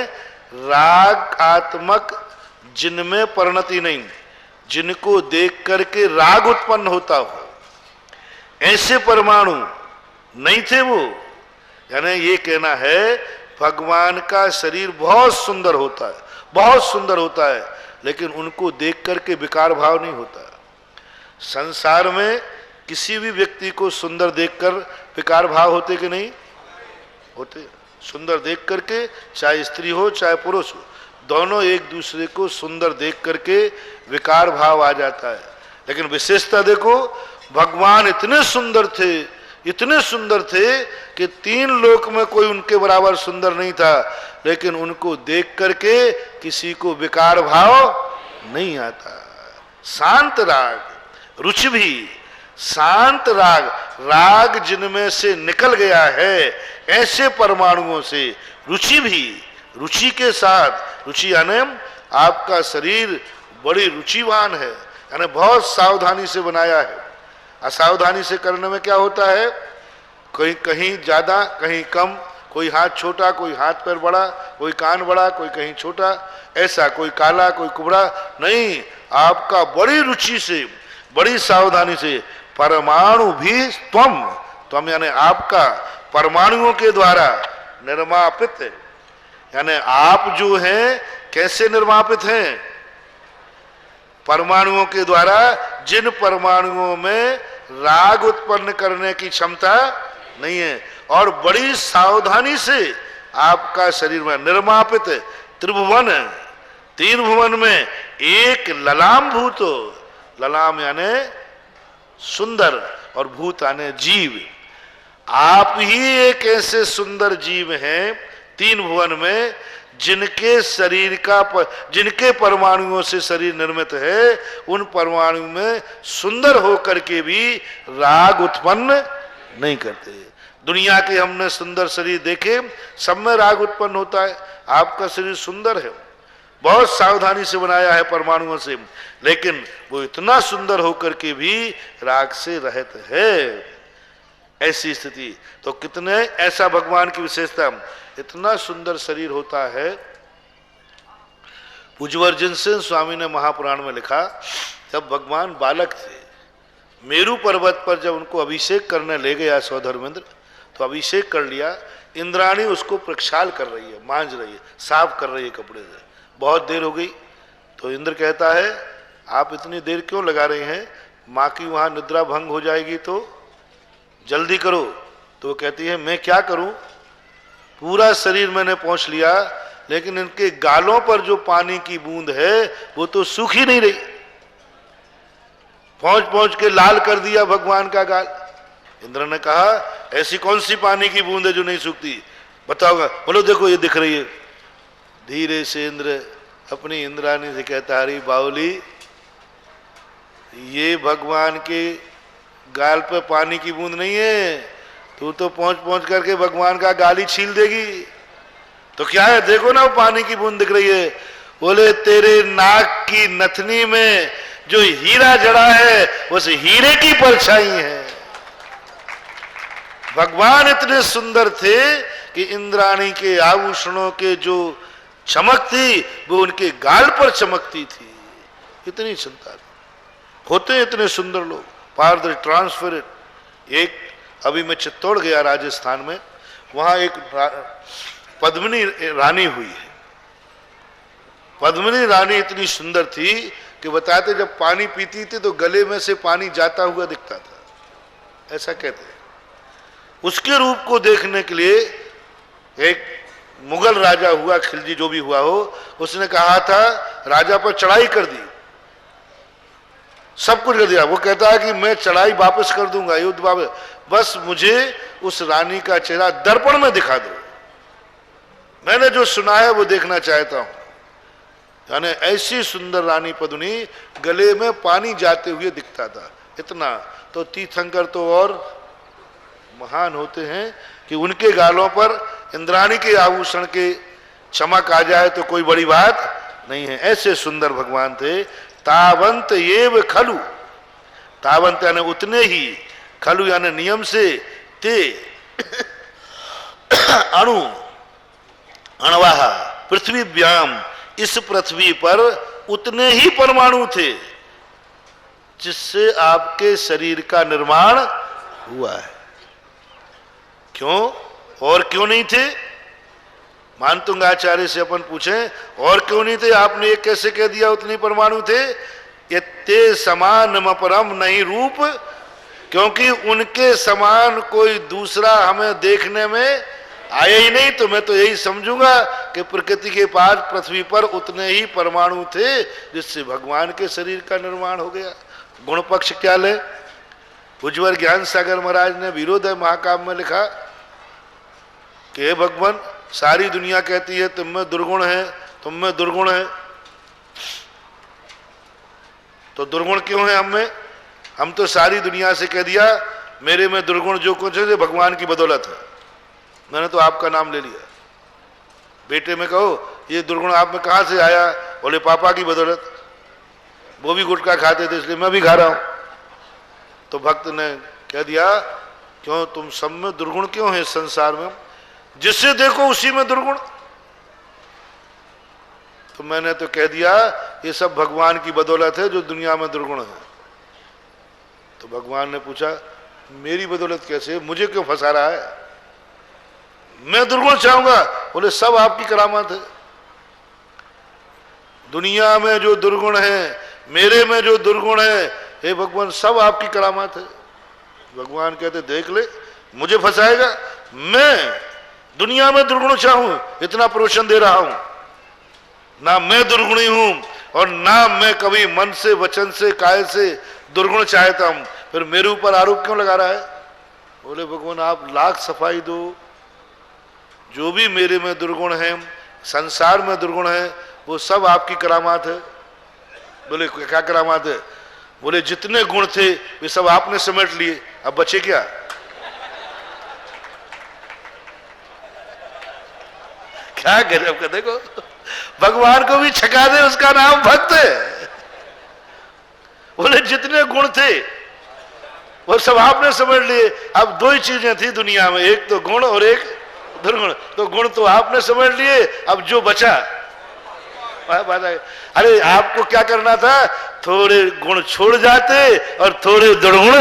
राग आत्मक जिनमें परिणति नहीं, जिनको देख करके राग उत्पन्न होता हो, ऐसे परमाणु नहीं थे वो। यानी ये कहना है भगवान का शरीर बहुत सुंदर होता है, बहुत सुंदर होता है, लेकिन उनको देख करके विकार भाव नहीं होता। संसार में किसी भी व्यक्ति को सुंदर देखकर विकार भाव होते कि नहीं होते? सुंदर देख करके, चाहे स्त्री हो चाहे पुरुष हो, दोनों एक दूसरे को सुंदर देख करके विकार भाव आ जाता है। लेकिन विशेषता देखो, भगवान इतने सुंदर थे, इतने सुंदर थे कि तीन लोक में कोई उनके बराबर सुंदर नहीं था, लेकिन उनको देख करके किसी को विकार भाव नहीं आता। शांत राग, रुचि भी शांत राग, राग जिनमें से निकल गया है, ऐसे परमाणुओं से रुचि भी, रुचि के साथ, रुचि यानी आपका शरीर बड़ी रुचिवान है, यानी बहुत सावधानी से बनाया है। असावधानी से करने में क्या होता है, कहीं कहीं ज्यादा कहीं कम, कोई हाथ छोटा कोई हाथ पैर बड़ा, कोई कान बड़ा कोई कहीं छोटा, ऐसा कोई काला कोई कुबड़ा नहीं। आपका बड़ी रुचि से, बड़ी सावधानी से परमाणु भी त्वम यानी आपका परमाणुओं के द्वारा निर्मापित है। यानी आप जो हैं कैसे निर्मापित हैं? परमाणुओं के द्वारा, जिन परमाणुओं में राग उत्पन्न करने की क्षमता नहीं है, और बड़ी सावधानी से आपका शरीर में निर्मापित त्रिभुवन, तीन भुवन में एक ललाम भूत, ललाम यानी सुंदर और भूत यानी जीव। आप ही एक ऐसे सुंदर जीव हैं तीन भुवन में, जिनके शरीर का जिनके परमाणुओं से शरीर निर्मित है, उन परमाणु में सुंदर होकर के भी राग उत्पन्न नहीं करते। दुनिया के हमने सुंदर शरीर देखे, सब में राग उत्पन्न होता है। आपका शरीर सुंदर है, बहुत सावधानी से बनाया है परमाणुओं से, लेकिन वो इतना सुंदर होकर के भी राग से रहित है। ऐसी स्थिति तो कितने, ऐसा भगवान की विशेषता, इतना सुंदर शरीर होता है। पूज्यवर्जन से स्वामी ने महापुराण में लिखा, जब भगवान बालक थे, मेरू पर्वत पर जब उनको अभिषेक करने ले गया सौधर्मेंद्र, तो अभिषेक कर लिया, इंद्राणी उसको प्रक्षाल कर रही है, मांझ रही है, साफ कर रही है कपड़े से। बहुत देर हो गई तो इंद्र कहता है, आप इतनी देर क्यों लगा रहे हैं, माँ की वहाँ निद्रा भंग हो जाएगी, तो जल्दी करो। तो वो कहती है, मैं क्या करूं, पूरा शरीर मैंने पहुंच लिया, लेकिन इनके गालों पर जो पानी की बूंद है वो तो सूख ही नहीं रही। पहुंच पहुंच के लाल कर दिया भगवान का गाल। इंद्र ने कहा, ऐसी कौन सी पानी की बूंद है जो नहीं सूखती, बताओगा? बोलो देखो ये दिख रही है। धीरे से इंद्र अपनी इंद्राणी से कहता, हरी बावली, ये भगवान के गाल पे पानी की बूंद नहीं है, तू तो पहुंच पहुंच करके भगवान का गाल ही छील देगी। तो क्या है, देखो ना वो पानी की बूंद दिख रही है। बोले, तेरे नाक की नथनी में जो हीरा जड़ा है उस हीरे की परछाई है। भगवान इतने सुंदर थे कि इंद्राणी के आभूषणों के जो चमक थी वो उनके गाल पर चमकती थी। इतनी चिंता थी। होते इतने सुंदर लोग, पारदर्शी, ट्रांसपेरेंट। एक अभी मैं चित्तौड़ गया राजस्थान में, वहां एक पद्मिनी रानी हुई है। पद्मिनी रानी इतनी सुंदर थी कि बताते जब पानी पीती थी तो गले में से पानी जाता हुआ दिखता था, ऐसा कहते हैं। उसके रूप को देखने के लिए एक मुगल राजा हुआ, खिलजी जो भी हुआ हो, उसने कहा था राजा पर चढ़ाई कर दी, सब कुछ कर दिया। वो कहता है कि मैं चढ़ाई वापस कर दूंगा, युद्ध वापस, बस मुझे उस रानी का चेहरा दर्पण में दिखा दो, मैंने जो सुना है वो देखना चाहता हूं। यानी ऐसी सुंदर रानी पद्मिनी, गले में पानी जाते हुए दिखता था इतना। तो तीर्थंकर तो और महान होते हैं कि उनके गालों पर इंद्राणी के आभूषण के चमक आ जाए तो कोई बड़ी बात नहीं है, ऐसे सुंदर भगवान थे। तावंत एव खलु, तावंत यानी उतने ही, खलु यानी नियम से, ते अणु अणवाहा पृथ्वी व्याम, इस पृथ्वी पर उतने ही परमाणु थे जिससे आपके शरीर का निर्माण हुआ है। क्यों और क्यों नहीं थे? मानतुंगाचार्य से अपन पूछें और क्यों नहीं थे, आपने ये कैसे कह दिया उतने परमाणु थे? ये ते समान परम नहीं रूप, क्योंकि उनके समान कोई दूसरा हमें देखने में आया ही नहीं। तो मैं तो यही समझूंगा कि प्रकृति के पास पृथ्वी पर उतने ही परमाणु थे जिससे भगवान के शरीर का निर्माण हो गया। गुण पक्ष क्या ले? उज्ज्वल ज्ञान सागर महाराज ने वीरोदय महाकाव्य में लिखा कि हे भगवान, सारी दुनिया कहती है तुम में दुर्गुण है, तुम में दुर्गुण है, तो दुर्गुण क्यों है हम में? हम तो सारी दुनिया से कह दिया मेरे में दुर्गुण जो कुछ है भगवान की बदौलत है। मैंने तो आपका नाम ले लिया। बेटे में कहो ये दुर्गुण आप में कहाँ से आया? बोले पापा की बदौलत, वो भी गुटखा खाते थे इसलिए मैं भी खा रहा हूं। तो भक्त ने कह दिया क्यों तुम सब में दुर्गुण क्यों है संसार में? जिससे देखो उसी में दुर्गुण। तो मैंने तो कह दिया ये सब भगवान की बदौलत है जो दुनिया में दुर्गुण है। तो भगवान ने पूछा मेरी बदौलत कैसे, मुझे क्यों फंसा रहा है? मैं दुर्गुण चाहूंगा? बोले सब आपकी करामात है। दुनिया में जो दुर्गुण है, मेरे में जो दुर्गुण है, हे भगवान सब आपकी करामात है। भगवान कहते देख ले मुझे फंसाएगा? मैं दुनिया में दुर्गुण चाहूं, इतना प्रोत्साहन दे रहा हूं। ना मैं दुर्गुणी हूं और ना मैं कभी मन से, वचन से, काय से दुर्गुण चाहता हूं, फिर मेरे ऊपर आरोप क्यों लगा रहा है? बोले भगवान आप लाख सफाई दो, जो भी मेरे में दुर्गुण है, संसार में दुर्गुण है, वो सब आपकी करामात है। बोले क्या करामात है? बोले जितने गुण थे वे सब आपने समेट लिए, अब बचे क्या? क्या गजब का, देखो भगवान को भी छका दे, उसका नाम भक्त है। बोले जितने गुण थे वो सब आपने समझ लिए, अब दो ही चीजें थी दुनिया में, एक तो गुण और एक दुर्गुण। तो गुण तो आपने समझ लिए, अब जो बचा अरे आपको क्या करना था? थोड़े गुण छोड़ जाते और थोड़े दुर्गुण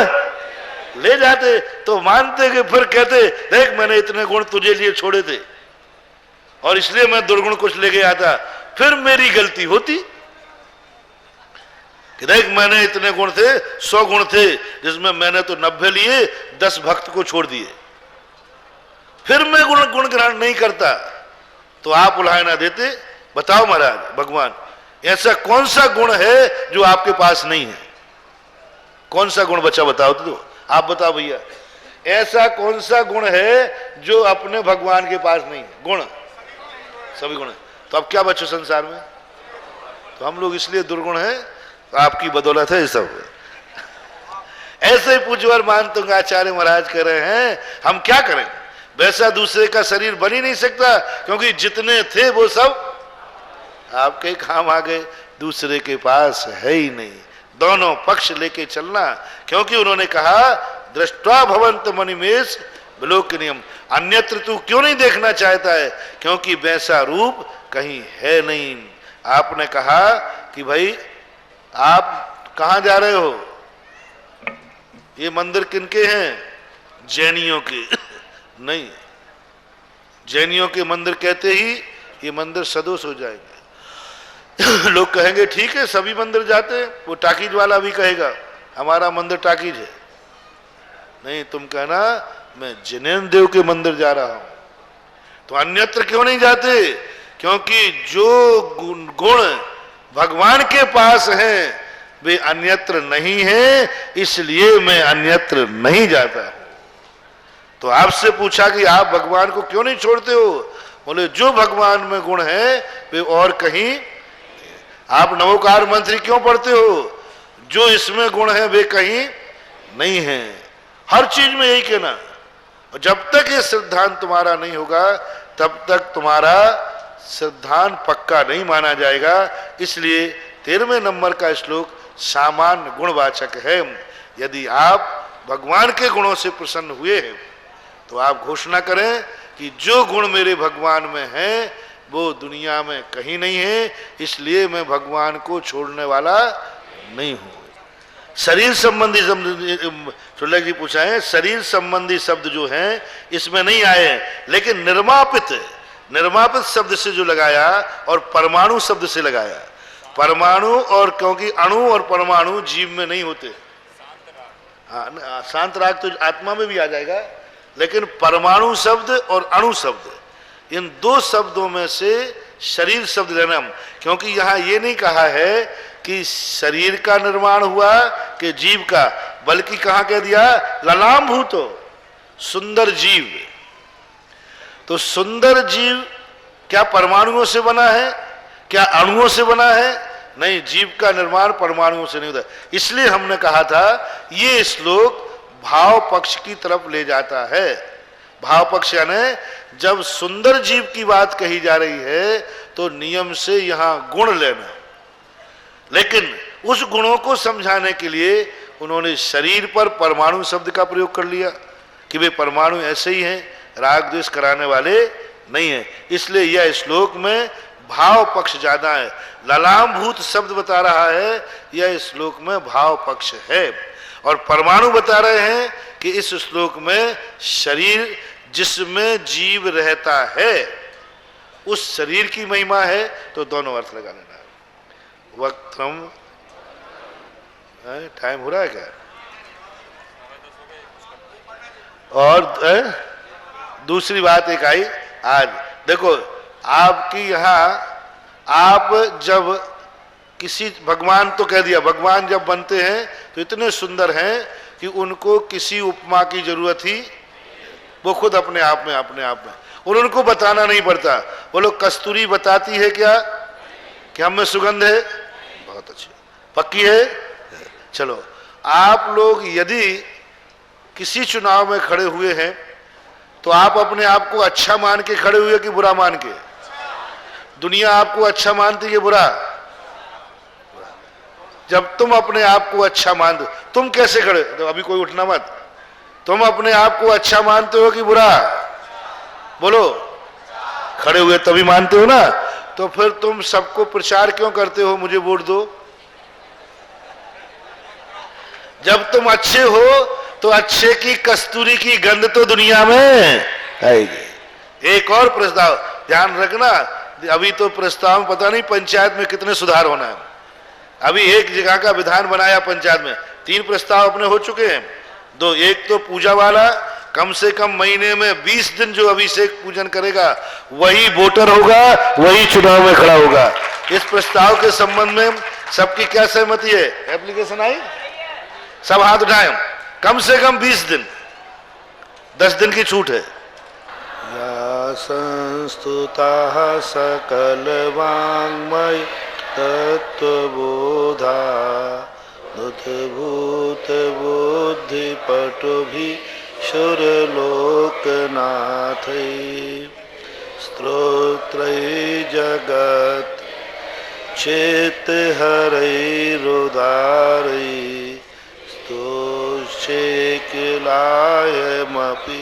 ले जाते तो मानते कि फिर कहते देख मैंने इतने गुण तुझे लिए छोड़े थे और इसलिए मैं दुर्गुण कुछ ले गया था, फिर मेरी गलती होती कि देख मैंने इतने गुण थे, 100 गुण थे जिसमें मैंने तो 90 लिए, 10 भक्त को छोड़ दिए, फिर मैं गुण ग्रहण नहीं करता तो आप उल्हाय ना देते। बताओ महाराज भगवान ऐसा कौन सा गुण है जो आपके पास नहीं है? कौन सा गुण बचा बताओ तो आप बताओ भैया, ऐसा कौन सा गुण है जो अपने भगवान के पास नहीं है? गुण सभी गुण है, तो अब क्या बचे संसार में? तो हम लोग इसलिए दुर्गुण है, तो आपकी बदौलत है ये सब। ऐसे ही पूज्यवर मानतुंगाचार्य महाराज कह रहे हैं हम क्या करें? वैसा दूसरे का शरीर बन ही नहीं सकता, क्योंकि जितने थे वो सब आपके काम आ गए, दूसरे के पास है ही नहीं। दोनों पक्ष लेके चलना, क्योंकि उन्होंने कहा दृष्टा भवंत मणिमेश विलोक नियम, अन्यत्र तू क्यों नहीं देखना चाहता है? क्योंकि वैसा रूप कहीं है नहीं। आपने कहा कि भाई आप कहां जा रहे हो? ये मंदिर किनके हैं? जैनियों के नहीं, जैनियों के मंदिर कहते ही ये मंदिर सदोष हो जाएंगे। लोग कहेंगे ठीक है सभी मंदिर जाते हैं, वो टाकीज वाला भी कहेगा हमारा मंदिर टाकीज है। नहीं, तुम कहना मैं जिनेन्द्र देव के मंदिर जा रहा हूं। तो अन्यत्र क्यों नहीं जाते? क्योंकि जो गुण भगवान के पास हैं वे अन्यत्र नहीं है, इसलिए मैं अन्यत्र नहीं जाता हूं। तो आपसे पूछा कि आप भगवान को क्यों नहीं छोड़ते हो? बोले जो भगवान में गुण है वे और कहीं। आप नवोकार मंत्री क्यों पढ़ते हो? जो इसमें गुण है वे कहीं नहीं है। हर चीज में यही कहना। और जब तक ये सिद्धांत तुम्हारा नहीं होगा तब तक तुम्हारा सिद्धांत पक्का नहीं माना जाएगा। इसलिए 13वें नंबर का श्लोक सामान्य गुणवाचक है। यदि आप भगवान के गुणों से प्रसन्न हुए हैं तो आप घोषणा करें कि जो गुण मेरे भगवान में है वो दुनिया में कहीं नहीं है, इसलिए मैं भगवान को छोड़ने वाला नहीं हूं। शरीर संबंधी शब्द सुलभ जी पूछा है, शरीर संबंधी शब्द जो हैं इसमें नहीं आए, लेकिन निर्मापित शब्द से जो लगाया और परमाणु शब्द से लगाया। परमाणु, और क्योंकि अणु और परमाणु जीव में नहीं होते। हाँ, शांत राग तो आत्मा में भी आ जाएगा, लेकिन परमाणु शब्द और अणु शब्द, इन दो शब्दों में से शरीर शब्द लेना। क्योंकि यहां ये नहीं कहा है कि शरीर का निर्माण हुआ कि जीव का, बल्कि कहां कह दिया ललाम भूतो, सुंदर जीव। तो सुंदर जीव क्या परमाणुओं से बना है, क्या अणुओं से बना है? नहीं, जीव का निर्माण परमाणुओं से नहीं होता। इसलिए हमने कहा था ये श्लोक भाव पक्ष की तरफ ले जाता है। भाव पक्ष यानी जब सुंदर जीव की बात कही जा रही है तो नियम से यहां गुण लेना, लेकिन उस गुणों को समझाने के लिए उन्होंने शरीर पर परमाणु शब्द का प्रयोग कर लिया कि वे परमाणु ऐसे ही हैं, राग द्वेष कराने वाले नहीं है। इसलिए यह श्लोक में भाव पक्ष ज्यादा है। ललाम भूत शब्द बता रहा है, यह श्लोक में भाव पक्ष है। और परमाणु बता रहे हैं कि इस श्लोक में शरीर जिसमें जीव रहता है उस शरीर की महिमा है। तो दोनों अर्थ लगा लेना। वक्त्रम, टाइम हो रहा है क्या? और दूसरी बात एक आई आज, देखो आपकी यहां आप जब किसी भगवान, तो कह दिया भगवान जब बनते हैं तो इतने सुंदर हैं कि उनको किसी उपमा की जरूरत ही, वो खुद अपने आप में और उनको बताना नहीं पड़ता। वो लोग कस्तूरी बताती है क्या कि हम में सुगंध है? बहुत अच्छी, पक्की है। चलो, आप लोग यदि किसी चुनाव में खड़े हुए हैं तो आप अपने आप को अच्छा मान के खड़े हुए कि बुरा मान के? दुनिया आपको अच्छा मानती है बुरा? जब तुम अपने आप को अच्छा मान दो, तुम कैसे खड़े, तो अभी कोई उठना मत, तुम अपने आप को अच्छा मानते हो कि बुरा? बोलो, खड़े हुए तभी मानते हो ना। तो फिर तुम सबको प्रचार क्यों करते हो मुझे वोट दो? जब तुम अच्छे हो तो अच्छे की कस्तूरी की गंध तो दुनिया में आएगी। एक और प्रस्ताव ध्यान रखना, अभी तो प्रस्ताव में पता नहीं पंचायत में कितने सुधार होना है। अभी एक जगह का विधान बनाया पंचायत में, 3 प्रस्ताव अपने हो चुके हैं। दो, एक तो पूजा वाला, कम से कम महीने में 20 दिन जो अभिषेक पूजन करेगा वही वोटर होगा, वही चुनाव में खड़ा होगा। इस प्रस्ताव के संबंध में सबकी क्या सहमति है? एप्लीकेशन आई, सब हाथ उठाएं। कम से कम 20 दिन, 10 दिन की छूट है। या संस्तुताः सकल वाङ्मय तत्त्वबोधा भूत बुद्धि पटुभि सुरलोकनाथै स्तोत्रै जगत् चेत हरैरुदारै स्तोषे किलायमपि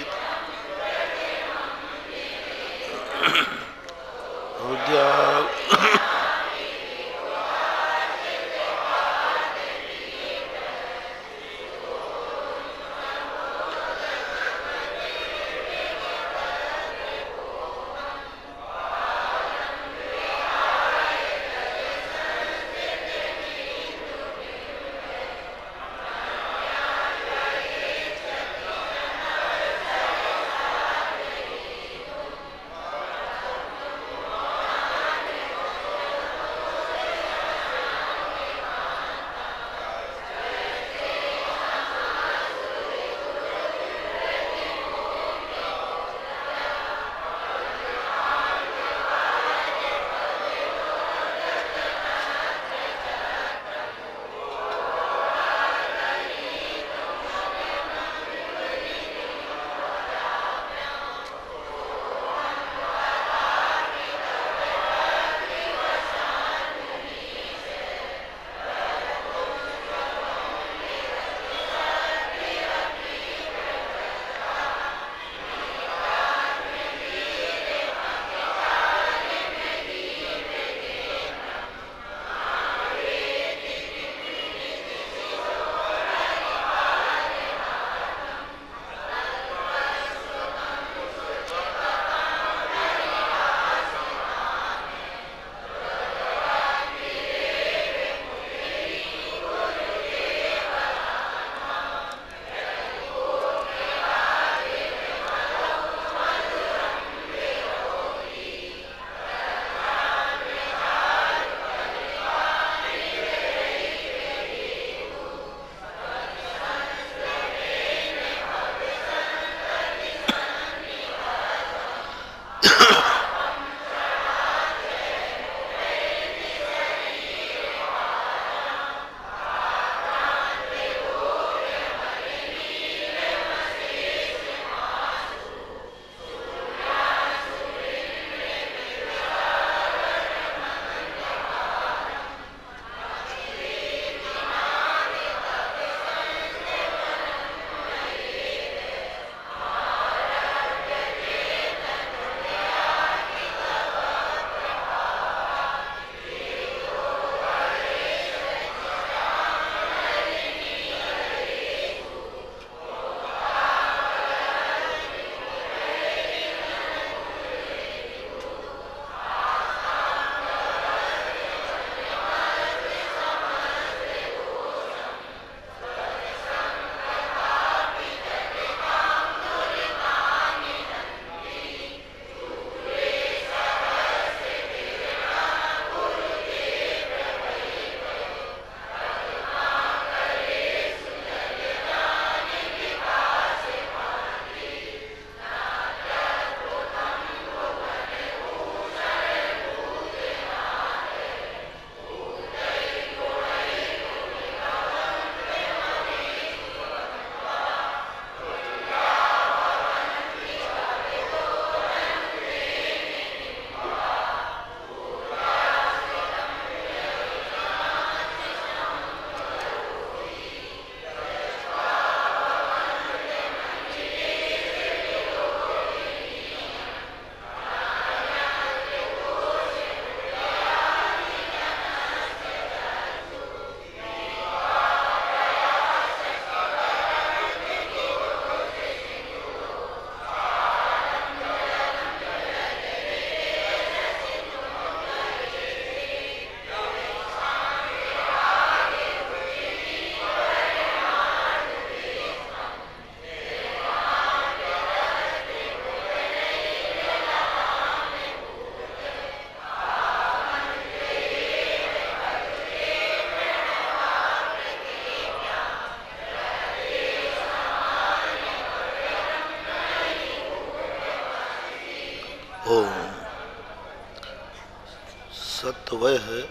सत्य वह है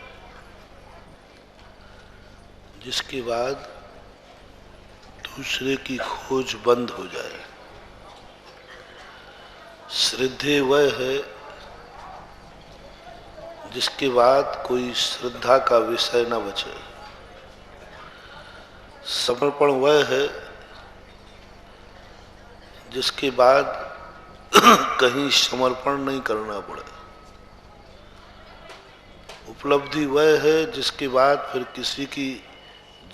जिसके बाद दूसरे की खोज बंद हो जाए। श्रद्धेय वह है जिसके बाद कोई श्रद्धा का विषय न बचे। समर्पण वह है जिसके बाद कहीं समर्पण नहीं करना पड़े। उपलब्धि वह है जिसके बाद फिर किसी की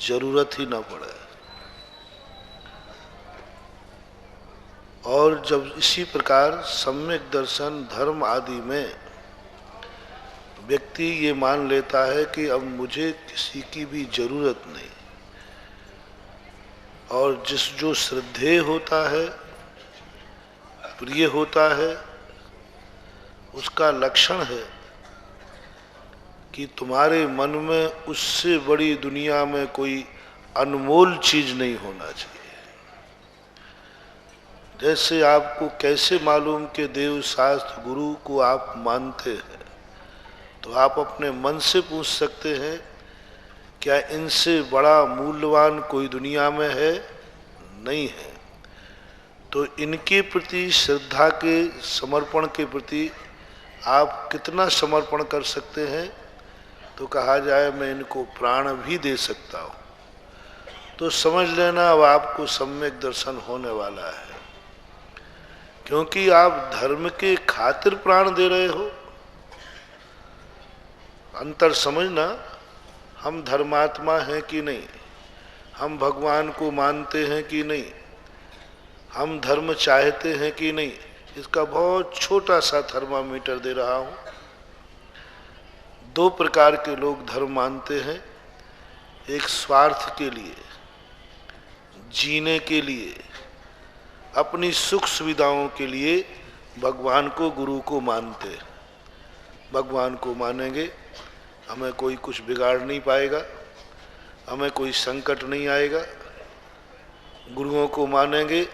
जरूरत ही ना पड़े। और जब इसी प्रकार सम्यक दर्शन धर्म आदि में व्यक्ति ये मान लेता है कि अब मुझे किसी की भी जरूरत नहीं, और जो श्रद्धेय होता है, प्रिय होता है, उसका लक्षण है कि तुम्हारे मन में उससे बड़ी दुनिया में कोई अनमोल चीज नहीं होना चाहिए। जैसे आपको कैसे मालूम कि देव शास्त्र गुरु को आप मानते हैं, तो आप अपने मन से पूछ सकते हैं क्या इनसे बड़ा मूल्यवान कोई दुनिया में है? नहीं है। तो इनके प्रति श्रद्धा के समर्पण के प्रति आप कितना समर्पण कर सकते हैं? तो कहा जाए मैं इनको प्राण भी दे सकता हूँ। तो समझ लेना अब आपको सम्यक दर्शन होने वाला है, क्योंकि आप धर्म के खातिर प्राण दे रहे हो। अंतर समझना, हम धर्मात्मा हैं कि नहीं, हम भगवान को मानते हैं कि नहीं, हम धर्म चाहते हैं कि नहीं, इसका बहुत छोटा सा थर्मामीटर दे रहा हूं। दो प्रकार के लोग धर्म मानते हैं, एक स्वार्थ के लिए, जीने के लिए, अपनी सुख सुविधाओं के लिए भगवान को गुरु को मानते हैं। भगवान को मानेंगे हमें कोई कुछ बिगाड़ नहीं पाएगा, हमें कोई संकट नहीं आएगा। गुरुओं को मानेंगे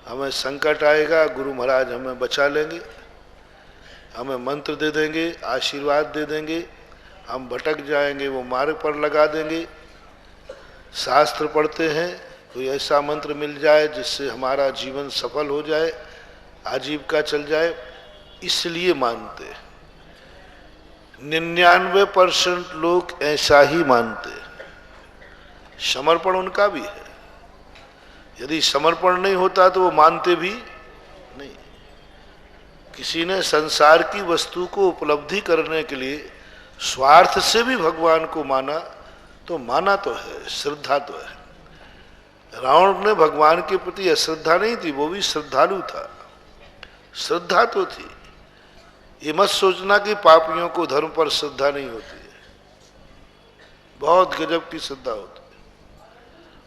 हमें संकट आएगा, गुरु महाराज हमें बचा लेंगे, हमें मंत्र दे देंगे, आशीर्वाद दे देंगे, हम भटक जाएंगे वो मार्ग पर लगा देंगे। शास्त्र पढ़ते हैं कोई ऐसा मंत्र मिल जाए जिससे हमारा जीवन सफल हो जाए, आजीविका चल जाए, इसलिए मानते हैं। 99% लोग ऐसा ही मानते हैं। समर्पण उनका भी है, यदि समर्पण नहीं होता तो वो मानते भी नहीं। किसी ने संसार की वस्तु को उपलब्धि करने के लिए स्वार्थ से भी भगवान को माना, तो माना तो है, श्रद्धा तो है। रावण ने भगवान के प्रति अश्रद्धा नहीं थी, वो भी श्रद्धालु था, श्रद्धा तो थी। ये मत सोचना कि पापियों को धर्म पर श्रद्धा नहीं होती है, बहुत गजब की श्रद्धा होती है,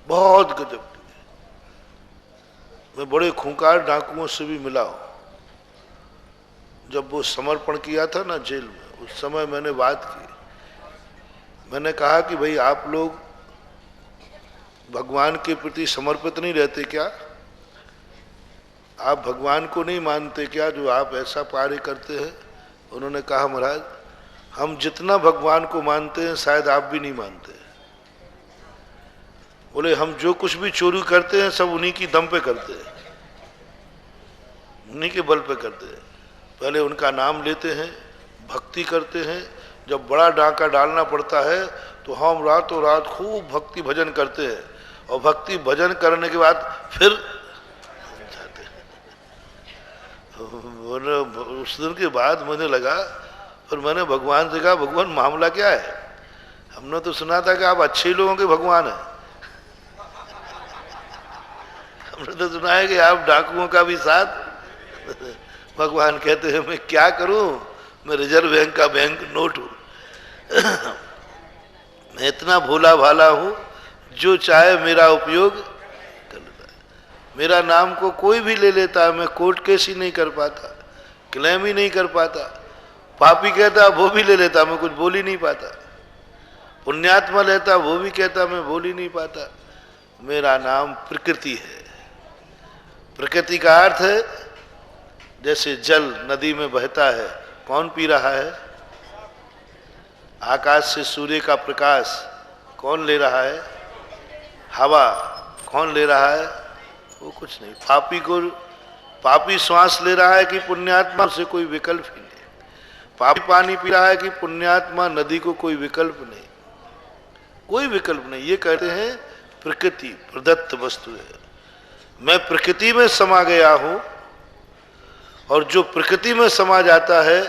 बहुत गजब की। मैं बड़े खूंखार डाकुओं से भी मिला हूं। जब वो समर्पण किया था ना जेल में, उस समय मैंने बात की। मैंने कहा कि भाई आप लोग भगवान के प्रति समर्पित नहीं रहते क्या? आप भगवान को नहीं मानते क्या जो आप ऐसा कार्य करते हैं? उन्होंने कहा महाराज हम जितना भगवान को मानते हैं शायद आप भी नहीं मानते। बोले हम जो कुछ भी चोरी करते हैं सब उन्हीं की दम पे करते हैं, उन्हीं के बल पे करते हैं। पहले उनका नाम लेते हैं, भक्ति करते हैं, जब बड़ा डाका डालना पड़ता है तो हम रातों रात खूब भक्ति भजन करते हैं, और भक्ति भजन करने के बाद फिर जाते हैं। उस दिन के बाद मुझे लगा, फिर मैंने भगवान से कहा भगवान मामला क्या है? हमने तो सुना था कि आप अच्छे लोगों के भगवान हैं, हमने तो सुना है कि आप डाकुओं का भी साथ। भगवान कहते हैं मैं क्या करूं, मैं रिजर्व बैंक का बैंक नोट हूं। मैं इतना भोला भाला हूं, जो चाहे मेरा उपयोग कर लेता है। मेरा नाम को कोई भी ले लेता है, मैं कोर्ट केस ही नहीं कर पाता, क्लेम ही नहीं कर पाता। पापी कहता वो भी ले लेता, मैं कुछ बोल ही नहीं पाता। पुण्यात्मा लेता वो भी कहता मैं बोल ही नहीं पाता। मेरा नाम प्रकृति है। प्रकृति का अर्थ है जैसे जल नदी में बहता है, कौन पी रहा है? आकाश से सूर्य का प्रकाश कौन ले रहा है? हवा। कौन ले रहा है? वो कुछ नहीं। पापी श्वास ले रहा है कि पुण्यात्मा? से कोई विकल्प ही नहीं। पापी पानी पी रहा है कि पुण्यात्मा? नदी को कोई विकल्प नहीं, कोई विकल्प नहीं। ये कहते हैं प्रकृति प्रदत्त वस्तु है। मैं प्रकृति में समा गया हूं, और जो प्रकृति में समा जाता है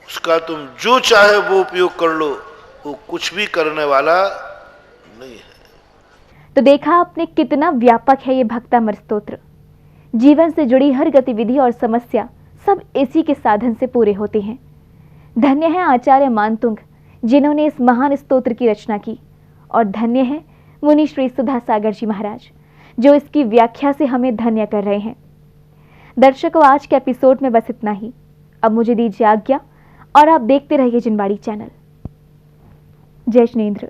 उसका तुम जो चाहे वो उपयोग कर लो, वो कुछ भी करने वाला नहीं है। तो देखा आपने कितना व्यापक है ये भक्तामृत स्तोत्र। जीवन से जुड़ी हर गतिविधि और समस्या सब इसी के साधन से पूरे होते हैं। धन्य है आचार्य मानतुंग जिन्होंने इस महान स्तोत्र की रचना की, और धन्य है मुनि श्री सुधा सागर जी महाराज जो इसकी व्याख्या से हमें धन्य कर रहे हैं। दर्शकों, आज के एपिसोड में बस इतना ही। अब मुझे दीजिए आज्ञा और आप देखते रहिए जिनवाड़ी चैनल। जय जिनेंद्र।